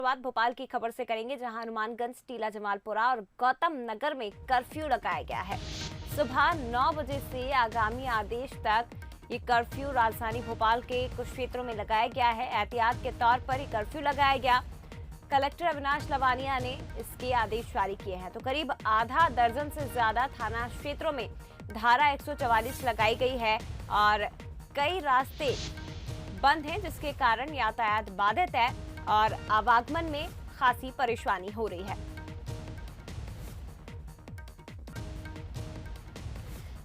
शुरुआत भोपाल की खबर से करेंगे, जहां हनुमानगंज, टीला जमालपुरा और गौतम नगर में कर्फ्यू लगाया गया है। सुबह 9 बजे से आगामी आदेश तक ये कर्फ्यू राजधानी भोपाल के कुछ क्षेत्रों में लगाया गया है। एहतियात के तौर पर ये कर्फ्यू लगाया गया। कलेक्टर अविनाश लवानिया ने इसके आदेश जारी किए हैं। तो करीब आधा दर्जन से ज्यादा थाना क्षेत्रों में धारा 144 लगाई गई है और कई रास्ते बंद हैं, जिसके कारण यातायात बाधित है और आवागमन में खासी परेशानी हो रही है।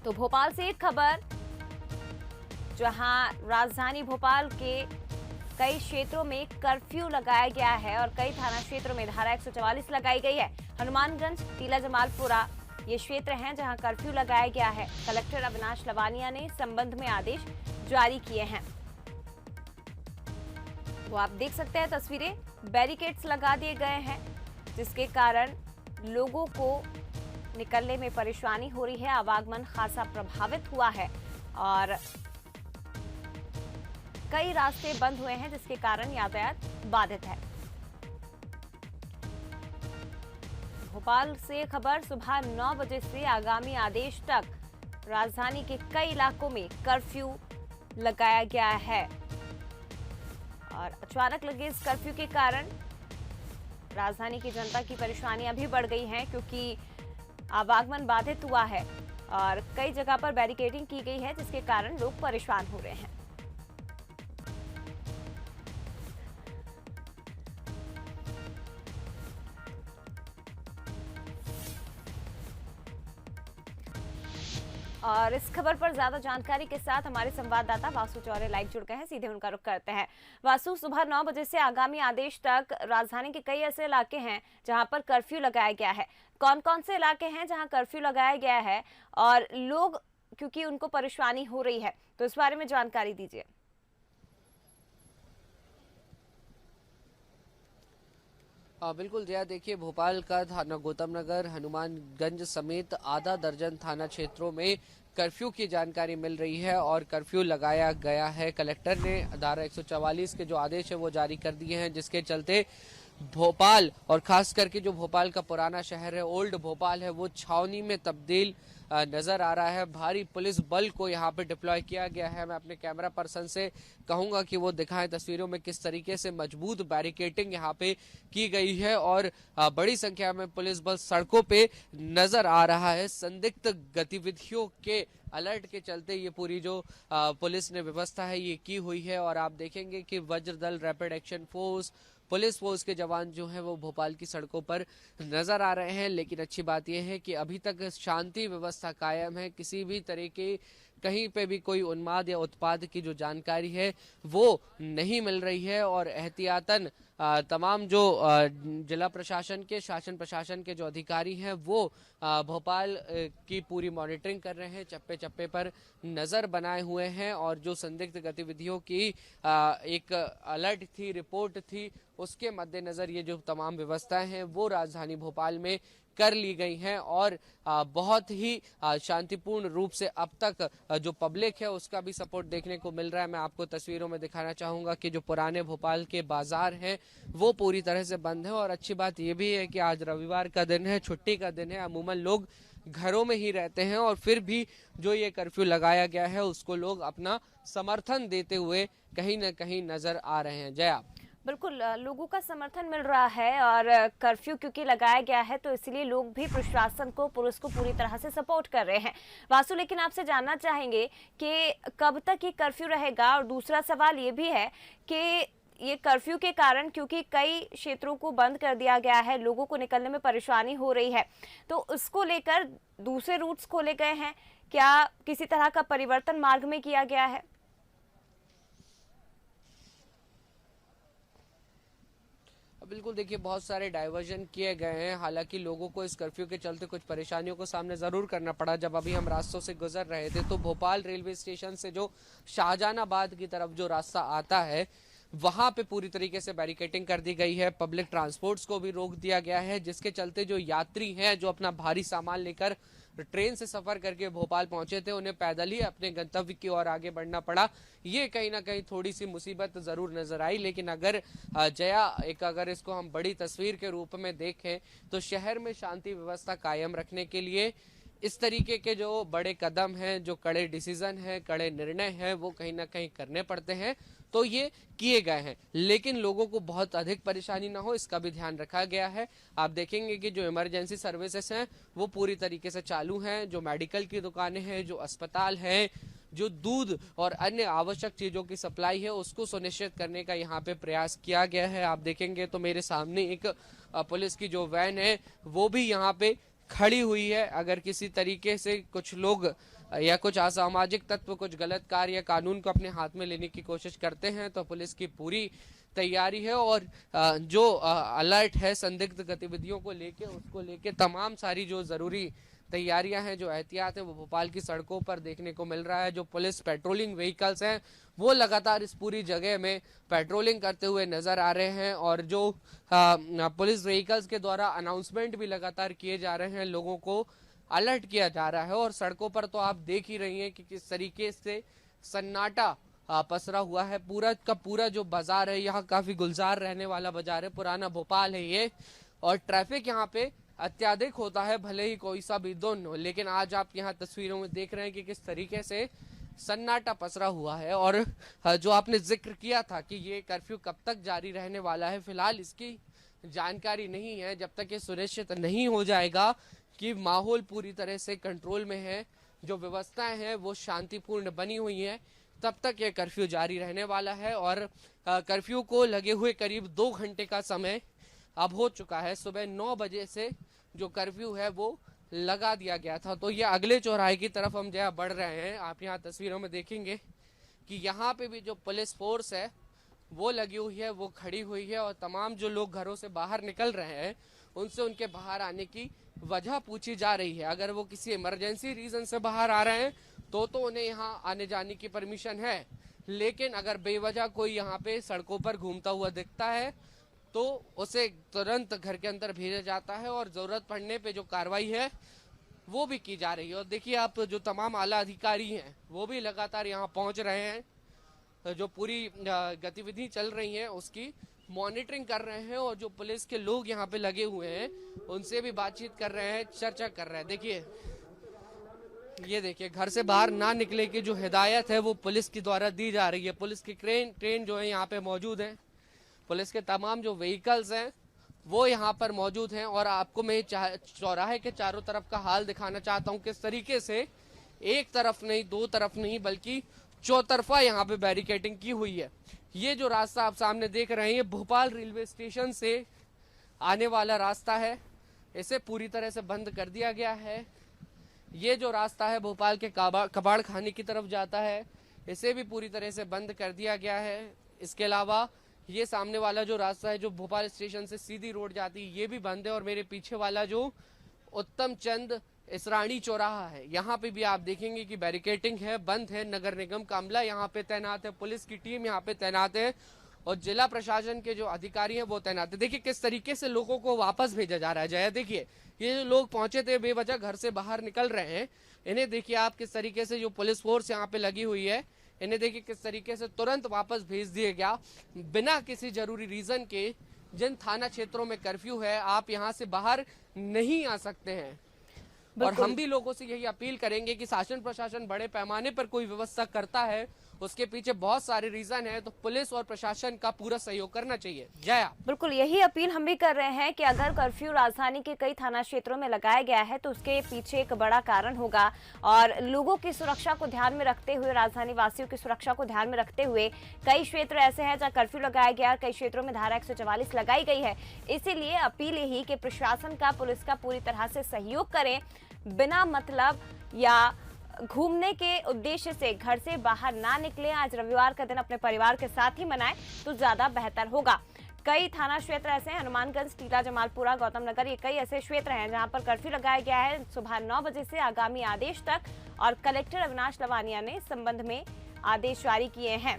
तो भोपाल से एक खबर, जहां राजधानी भोपाल के कई क्षेत्रों में कर्फ्यू लगाया गया है और कई थाना क्षेत्रों में धारा 144 लगाई गई है। हनुमानगंज, टीला जमालपुरा ये क्षेत्र हैं जहां कर्फ्यू लगाया गया है। कलेक्टर अविनाश लवानिया ने इस संबंध में आदेश जारी किए हैं। वो आप देख सकते हैं तस्वीरें, बैरिकेड्स लगा दिए गए हैं, जिसके कारण लोगों को निकलने में परेशानी हो रही है। आवागमन खासा प्रभावित हुआ है और कई रास्ते बंद हुए हैं, जिसके कारण यातायात बाधित है। भोपाल से खबर, सुबह 9 बजे से आगामी आदेश तक राजधानी के कई इलाकों में कर्फ्यू लगाया गया है और अचानक लगे इस कर्फ्यू के कारण राजधानी की जनता की परेशानियां भी बढ़ गई हैं, क्योंकि आवागमन बाधित हुआ है और कई जगह पर बैरिकेडिंग की गई है, जिसके कारण लोग परेशान हो रहे हैं। और इस खबर पर ज्यादा जानकारी के साथ हमारे संवाददाता वासु चौरे लाइव जुड़ गए हैं। सीधे उनका रुख करते हैं। वासु, सुबह 9 बजे से आगामी आदेश तक राजधानी के कई ऐसे इलाके हैं जहां पर कर्फ्यू लगाया गया है। कौन कौन से इलाके हैं जहां कर्फ्यू लगाया गया है और लोग क्योंकि उनको परेशानी हो रही है, तो इस बारे में जानकारी दीजिए। बिल्कुल जया, देखिए भोपाल का थाना गौतम नगर, हनुमानगंज समेत आधा दर्जन थाना क्षेत्रों में कर्फ्यू की जानकारी मिल रही है और कर्फ्यू लगाया गया है। कलेक्टर ने धारा 144 के जो आदेश है वो जारी कर दिए हैं, जिसके चलते भोपाल और खास करके जो भोपाल का पुराना शहर है, ओल्ड भोपाल है, वो छावनी में तब्दील नजर आ रहा है। भारी पुलिस बल को यहाँ पे डिप्लॉय किया गया है। मैं अपने कैमरा पर्सन से कहूंगा कि वो दिखाएं तस्वीरों में किस तरीके से मजबूत बैरिकेडिंग यहाँ पे की गई है और बड़ी संख्या में पुलिस बल सड़कों पे नजर आ रहा है। संदिग्ध गतिविधियों के अलर्ट के चलते ये पूरी जो पुलिस ने व्यवस्था है ये की हुई है और आप देखेंगे कि वज्र दल, rapid action force, police force के जवान जो हैं वो भोपाल की सड़कों पर नजर आ रहे हैं। लेकिन अच्छी बात यह है कि अभी तक शांति व्यवस्था कायम है। किसी भी तरह के कहीं पे भी कोई उन्माद या उत्पाद की जो जानकारी है वो नहीं मिल रही है और एहतियातन तमाम जो जिला प्रशासन के, शासन प्रशासन के जो अधिकारी हैं वो भोपाल की पूरी मॉनिटरिंग कर रहे हैं, चप्पे चप्पे पर नज़र बनाए हुए हैं और जो संदिग्ध गतिविधियों की एक अलर्ट थी, रिपोर्ट थी, उसके मद्देनज़र ये जो तमाम व्यवस्थाएं हैं वो राजधानी भोपाल में कर ली गई हैं और बहुत ही शांतिपूर्ण रूप से अब तक जो पब्लिक है उसका भी सपोर्ट देखने को मिल रहा है। मैं आपको तस्वीरों में दिखाना चाहूंगा कि जो पुराने भोपाल के बाजार हैं वो पूरी तरह से बंद है और अच्छी बात ये भी है कि आज रविवार का दिन है, छुट्टी का दिन है। अमूमन लोग घरों में ही रहते हैं और फिर भी जो ये कर्फ्यू लगाया गया है उसको लोग अपना समर्थन देते हुए कहीं न कहीं नजर आ रहे हैं। जया, बिल्कुल, लोगों का समर्थन मिल रहा है और कर्फ्यू क्योंकि लगाया गया है तो इसलिए लोग भी प्रशासन को, पुलिस को पूरी तरह से सपोर्ट कर रहे हैं। वासु, लेकिन आपसे जानना चाहेंगे कि कब तक ये कर्फ्यू रहेगा और दूसरा सवाल ये भी है कि ये कर्फ्यू के कारण क्योंकि कई क्षेत्रों को बंद कर दिया गया है, लोगों को निकलने में परेशानी हो रही है, तो उसको लेकर दूसरे रूट्स खोले गए हैं क्या? किसी तरह का परिवर्तन मार्ग में किया गया है? बिल्कुल, देखिए बहुत सारे डाइवर्जन किए गए हैं। हालांकि लोगों को इस कर्फ्यू के चलते कुछ परेशानियों को सामने जरूर करना पड़ा। जब अभी हम रास्तों से गुजर रहे थे तो भोपाल रेलवे स्टेशन से जो शाहजहानाबाद की तरफ जो रास्ता आता है वहां पे पूरी तरीके से बैरिकेडिंग कर दी गई है। पब्लिक ट्रांसपोर्ट्स को भी रोक दिया गया है, जिसके चलते जो यात्री हैं जो अपना भारी सामान लेकर ट्रेन से सफर करके भोपाल पहुंचे थे, उन्हें पैदल ही अपने गंतव्य की ओर आगे बढ़ना पड़ा। ये कहीं ना कहीं थोड़ी सी मुसीबत जरूर नजर आई, लेकिन अगर अगर इसको हम बड़ी तस्वीर के रूप में देखें तो शहर में शांति व्यवस्था कायम रखने के लिए इस तरीके के जो बड़े कदम हैं, जो कड़े डिसीजन हैं, कड़े निर्णय हैं, वो कहीं ना कहीं करने पड़ते हैं, तो ये किए गए हैं। लेकिन लोगों को बहुत अधिक परेशानी ना हो, इसका भी ध्यान रखा गया है। आप देखेंगे कि जो इमरजेंसी सर्विसेज हैं वो पूरी तरीके से चालू हैं, जो मेडिकल की दुकानें हैं, जो अस्पताल हैं, जो दूध और अन्य आवश्यक चीजों की सप्लाई है, उसको सुनिश्चित करने का यहाँ पे प्रयास किया गया है। आप देखेंगे तो मेरे सामने एक पुलिस की जो वैन है वो भी यहाँ पे खड़ी हुई है। अगर किसी तरीके से कुछ लोग या कुछ असामाजिक तत्व कुछ गलत कार्य या कानून को अपने हाथ में लेने की कोशिश करते हैं तो पुलिस की पूरी तैयारी है, और जो अलर्ट है संदिग्ध गतिविधियों को लेके, उसको लेके तमाम सारी जो जरूरी तैयारियां हैं, जो एहतियात है, वो भोपाल की सड़कों पर देखने को मिल रहा है। जो पुलिस पेट्रोलिंग व्हीकल्स हैं वो लगातार इस पूरी जगह में पेट्रोलिंग करते हुए नजर आ रहे हैं, और जो पुलिस व्हीकल्स के द्वारा अनाउंसमेंट भी लगातार किए जा रहे हैं, लोगों को अलर्ट किया जा रहा है। और सड़कों पर तो आप देख ही रही हैं कि किस तरीके से सन्नाटा पसरा हुआ है। पूरा का पूरा जो बाजार है, यहाँ काफी गुलजार रहने वाला बाजार है, पुराना भोपाल है ये, और ट्रैफिक यहाँ पे अत्याधिक होता है, भले ही कोई सा भी दिन हो। लेकिन आज आप यहाँ तस्वीरों में देख रहे हैं कि किस तरीके से सन्नाटा पसरा हुआ है। और जो आपने जिक्र किया था कि ये कर्फ्यू कब तक जारी रहने वाला है, फिलहाल इसकी जानकारी नहीं है। जब तक ये सुनिश्चित नहीं हो जाएगा कि माहौल पूरी तरह से कंट्रोल में है, जो व्यवस्थाएं हैं वो शांतिपूर्ण बनी हुई हैं, तब तक ये कर्फ्यू जारी रहने वाला है। और कर्फ्यू को लगे हुए करीब 2 घंटे का समय अब हो चुका है। सुबह 9 बजे से जो कर्फ्यू है वो लगा दिया गया था। तो ये अगले चौराहे की तरफ हम जहाँ बढ़ रहे हैं, आप यहाँ तस्वीरों में देखेंगे कि यहाँ पे भी जो पुलिस फोर्स है वो लगी हुई है, वो खड़ी हुई है, और तमाम जो लोग घरों से बाहर निकल रहे हैं उनसे उनके बाहर आने की वजह पूछी जा रही है। अगर वो किसी इमरजेंसी रीजन से बाहर आ रहे हैं तो उन्हें यहाँ आने जाने की परमिशन है, लेकिन अगर बेवजह कोई यहाँ पे सड़कों पर घूमता हुआ दिखता है तो उसे तुरंत घर के अंदर भेजा जाता है, और जरूरत पड़ने पे जो कार्रवाई है वो भी की जा रही है। और देखिए आप, जो तमाम आला अधिकारी हैं वो भी लगातार यहाँ पहुँच रहे हैं, जो पूरी गतिविधि चल रही है उसकी मॉनिटरिंग कर रहे हैं, और जो पुलिस के लोग यहाँ पे लगे हुए हैं उनसे भी बातचीत कर रहे हैं, चर्चा कर रहे हैं। देखिए, ये देखिए, घर से बाहर ना निकले की जो हिदायत है वो पुलिस के द्वारा दी जा रही है। पुलिस की ट्रेन जो है यहाँ पे मौजूद है, पुलिस के तमाम जो व्हीकल्स हैं वो यहाँ पर मौजूद हैं। और आपको मैं चौराहे के चारों तरफ का हाल दिखाना चाहता हूँ, किस तरीके से एक तरफ नहीं, 2 तरफ नहीं, बल्कि चौतरफा यहाँ पे बैरिकेडिंग की हुई है। ये जो रास्ता आप सामने देख रहे हैं ये भोपाल रेलवे स्टेशन से आने वाला रास्ता है, इसे पूरी तरह से बंद कर दिया गया है। ये जो रास्ता है भोपाल के कबाड़ खाने की तरफ जाता है, इसे भी पूरी तरह से बंद कर दिया गया है। इसके अलावा ये सामने वाला जो रास्ता है जो भोपाल स्टेशन से सीधी रोड जाती है, ये भी बंद है। और मेरे पीछे वाला जो उत्तम चंद इसरानी चौराहा है, यहाँ पे भी आप देखेंगे कि बैरिकेडिंग है, बंद है। नगर निगम का अमला यहाँ पे तैनात है, पुलिस की टीम यहाँ पे तैनात है, और जिला प्रशासन के जो अधिकारी हैं वो तैनात है। देखिए किस तरीके से लोगों को वापस भेजा जा रहा है। जया, देखिए ये जो लोग पहुंचे थे बेवजह घर से बाहर निकल रहे हैं, इन्हें देखिए आप किस तरीके से, जो पुलिस फोर्स यहाँ पे लगी हुई है, इन्हें देखिए किस तरीके से तुरंत वापस भेज दिया गया, बिना किसी जरूरी रीजन के। जिन थाना क्षेत्रों में कर्फ्यू है, आप यहाँ से बाहर नहीं आ सकते हैं। और हम भी लोगों से यही अपील करेंगे कि शासन प्रशासन बड़े पैमाने पर कोई व्यवस्था करता है, उसके पीछे बहुत सारे रीजन है, तो पुलिस और प्रशासन का पूरा सहयोग करना चाहिए। जया, बिल्कुल यही अपील हम भी कर रहे हैं कि अगर कर्फ्यू राजधानी के कई थाना क्षेत्रों में लगाया गया है तो उसके पीछे एक बड़ा कारण होगा, और लोगों की सुरक्षा को ध्यान में रखते हुए, राजधानी वासियों की सुरक्षा को ध्यान में रखते हुए कई क्षेत्र ऐसे हैं जहाँ कर्फ्यू लगाया गया है, कई क्षेत्रों में धारा 144 लगाई गई है। इसीलिए अपील यही कि प्रशासन का, पुलिस का पूरी तरह से सहयोग करें, बिना मतलब या घूमने के उद्देश्य से घर से बाहर ना निकले। आज रविवार का दिन अपने परिवार के साथ ही मनाएं तो ज्यादा बेहतर होगा। कई थाना क्षेत्र ऐसे हैं, हनुमानगंज, टीला जमालपुरा, गौतम नगर, ये कई ऐसे क्षेत्र हैं जहां पर कर्फ्यू लगाया गया है सुबह 9 बजे से आगामी आदेश तक, और कलेक्टर अविनाश लवानिया ने इस संबंध में आदेश जारी किए हैं।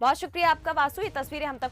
बहुत शुक्रिया आपका वासु, ये तस्वीरें हम तक